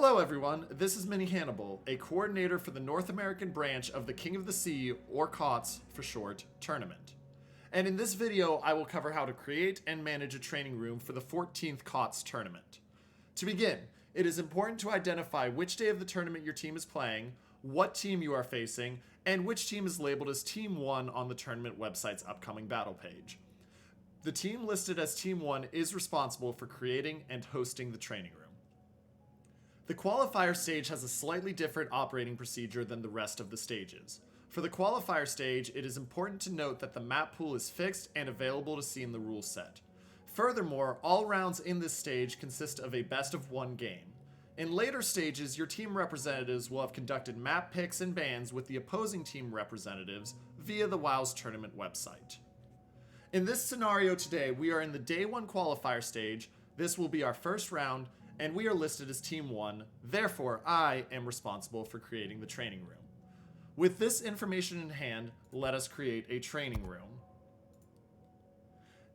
Hello everyone, this is Minnie Hannibal, a coordinator for the North American branch of the King of the Sea, or KotS for short, tournament. And in this video, I will cover how to create and manage a training room for the 14th KotS tournament. To begin, it is important to identify which day of the tournament your team is playing, what team you are facing, and which team is labeled as Team 1 on the tournament website's upcoming battle page. The team listed as Team 1 is responsible for creating and hosting the training room. The Qualifier Stage has a slightly different operating procedure than the rest of the stages. For the Qualifier Stage, it is important to note that the map pool is fixed and available to see in the rule set. Furthermore, all rounds in this stage consist of a best-of-1 game. In later stages, your team representatives will have conducted map picks and bans with the opposing team representatives via the WoW's tournament website. In this scenario today, we are in the Day 1 Qualifier Stage. This will be our first round, and we are listed as Team 1, therefore I am responsible for creating the training room. With this information in hand, let us create a training room.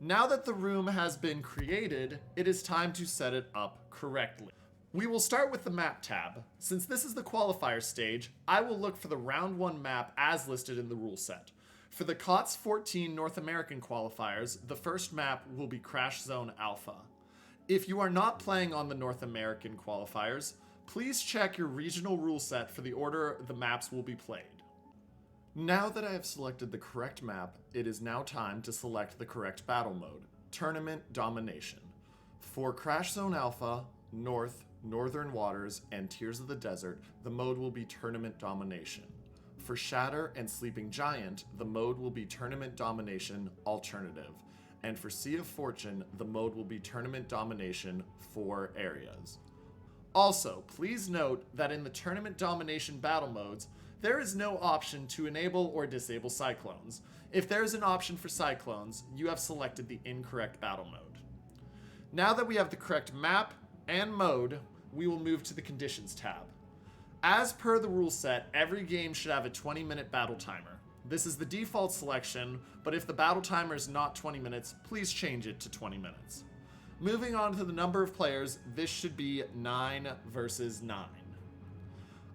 Now that the room has been created, it is time to set it up correctly. We will start with the map tab. Since this is the qualifier stage, I will look for the round 1 map as listed in the rule set. For the KotS 14 North American qualifiers, the first map will be Crash Zone Alpha. If you are not playing on the North American qualifiers, please check your regional rule set for the order the maps will be played. Now that I have selected the correct map, it is now time to select the correct battle mode, Tournament Domination. For Crash Zone Alpha, North, Northern Waters, and Tears of the Desert, the mode will be Tournament Domination. For Shatter and Sleeping Giant, the mode will be Tournament Domination Alternative. And for Sea of Fortune, the mode will be Tournament Domination 4 areas. Also, please note that in the Tournament Domination battle modes, there is no option to enable or disable Cyclones. If there is an option for Cyclones, you have selected the incorrect battle mode. Now that we have the correct map and mode, we will move to the Conditions tab. As per the rule set, every game should have a 20-minute battle timer. This is the default selection, but if the battle timer is not 20 minutes, please change it to 20 minutes. Moving on to the number of players, this should be 9 versus 9.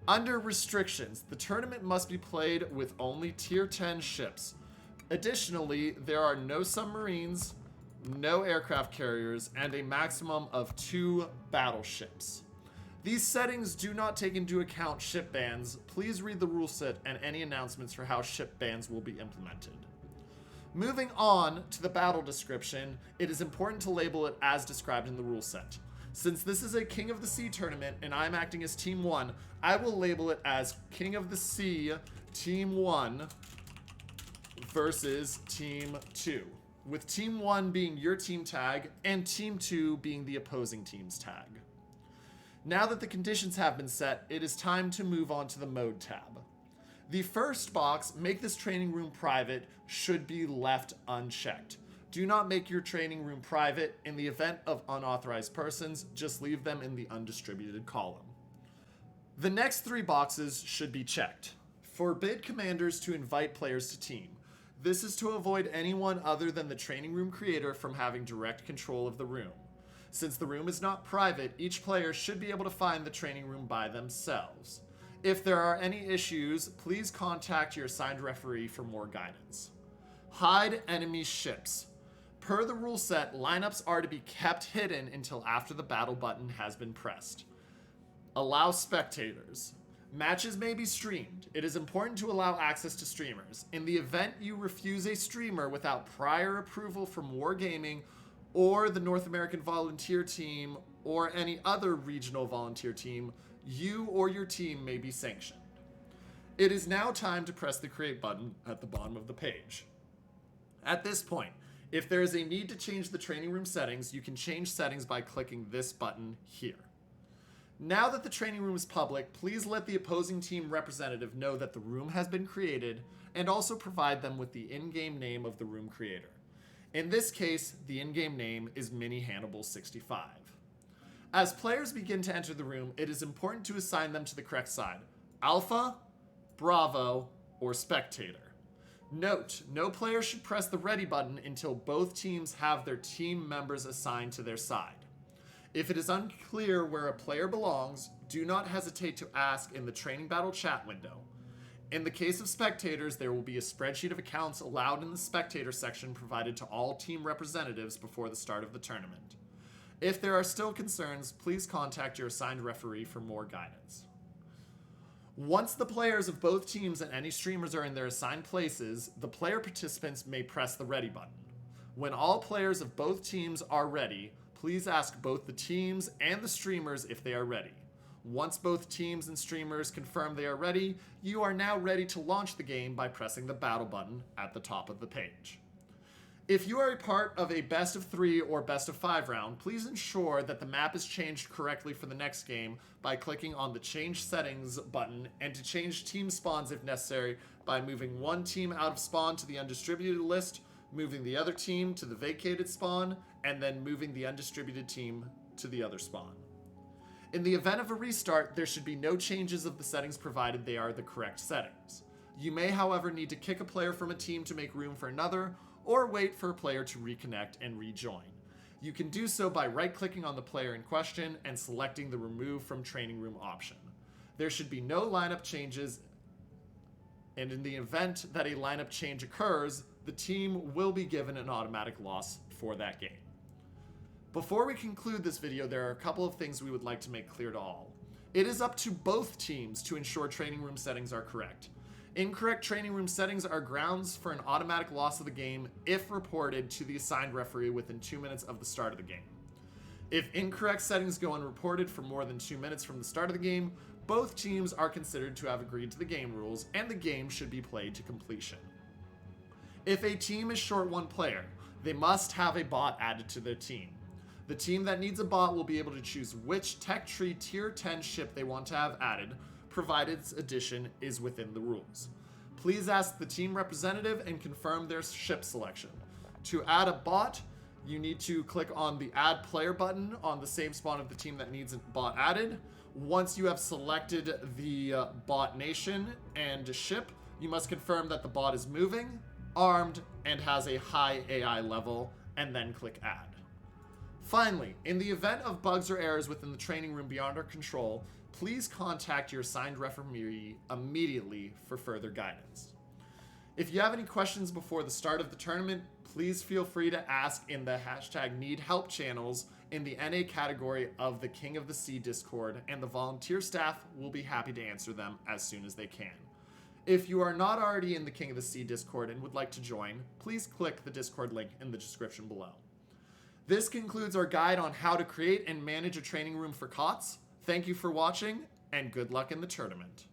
Under restrictions, the tournament must be played with only tier 10 ships. Additionally, there are no submarines, no aircraft carriers, and a maximum of 2 battleships. These settings do not take into account ship bans. Please read the rule set and any announcements for how ship bans will be implemented. Moving on to the battle description, it is important to label it as described in the rule set. Since this is a King of the Sea tournament and I'm acting as Team 1, I will label it as King of the Sea Team 1 versus Team 2, with Team 1 being your team tag and Team 2 being the opposing team's tag. Now that the conditions have been set, it is time to move on to the Mode tab. The first box, Make this training room private, should be left unchecked. Do not make your training room private. In the event of unauthorized persons, just leave them in the undistributed column. The next 3 boxes should be checked. Forbid commanders to invite players to team. This is to avoid anyone other than the training room creator from having direct control of the room. Since the room is not private, each player should be able to find the training room by themselves. If there are any issues, please contact your assigned referee for more guidance. Hide enemy ships. Per the rule set, lineups are to be kept hidden until after the battle button has been pressed. Allow spectators. Matches may be streamed. It is important to allow access to streamers. In the event you refuse a streamer without prior approval from Wargaming or the North American Volunteer Team, or any other regional volunteer team, you or your team may be sanctioned. It is now time to press the Create button at the bottom of the page. At this point, if there is a need to change the training room settings, you can change settings by clicking this button here. Now that the training room is public, please let the opposing team representative know that the room has been created, and also provide them with the in-game name of the room creator. In this case, the in-game name is Minnie Hannibal 65. As players begin to enter the room, it is important to assign them to the correct side: Alpha, Bravo, or Spectator. Note, no player should press the ready button until both teams have their team members assigned to their side. If it is unclear where a player belongs, do not hesitate to ask in the training battle chat window. In the case of spectators, there will be a spreadsheet of accounts allowed in the spectator section provided to all team representatives before the start of the tournament. If there are still concerns, please contact your assigned referee for more guidance. Once the players of both teams and any streamers are in their assigned places, the player participants may press the ready button. When all players of both teams are ready, please ask both the teams and the streamers if they are ready. Once both teams and streamers confirm they are ready, you are now ready to launch the game by pressing the battle button at the top of the page. If you are a part of a best of 3 or best of 5 round, please ensure that the map is changed correctly for the next game by clicking on the Change Settings button, and to change team spawns if necessary by moving one team out of spawn to the undistributed list, moving the other team to the vacated spawn, and then moving the undistributed team to the other spawn. In the event of a restart, there should be no changes of the settings provided they are the correct settings. You may, however, need to kick a player from a team to make room for another, or wait for a player to reconnect and rejoin. You can do so by right-clicking on the player in question and selecting the Remove from Training Room option. There should be no lineup changes, and in the event that a lineup change occurs, the team will be given an automatic loss for that game. Before we conclude this video, there are a couple of things we would like to make clear to all. It is up to both teams to ensure training room settings are correct. Incorrect training room settings are grounds for an automatic loss of the game if reported to the assigned referee within 2 minutes of the start of the game. If incorrect settings go unreported for more than 2 minutes from the start of the game, both teams are considered to have agreed to the game rules, and the game should be played to completion. If a team is short one player, they must have a bot added to their team. The team that needs a bot will be able to choose which Tech Tree Tier 10 ship they want to have added, provided its addition is within the rules. Please ask the team representative and confirm their ship selection. To add a bot, you need to click on the Add Player button on the same spawn of the team that needs a bot added. Once you have selected the bot nation and ship, you must confirm that the bot is moving, armed, and has a high AI level, and then click Add. Finally, in the event of bugs or errors within the training room beyond our control, please contact your assigned referee immediately for further guidance. If you have any questions before the start of the tournament, please feel free to ask in the #NeedHelp channels in the NA category of the King of the Sea Discord, and the volunteer staff will be happy to answer them as soon as they can. If you are not already in the King of the Sea Discord and would like to join, please click the Discord link in the description below. This concludes our guide on how to create and manage a training room for KotS. Thank you for watching, and good luck in the tournament.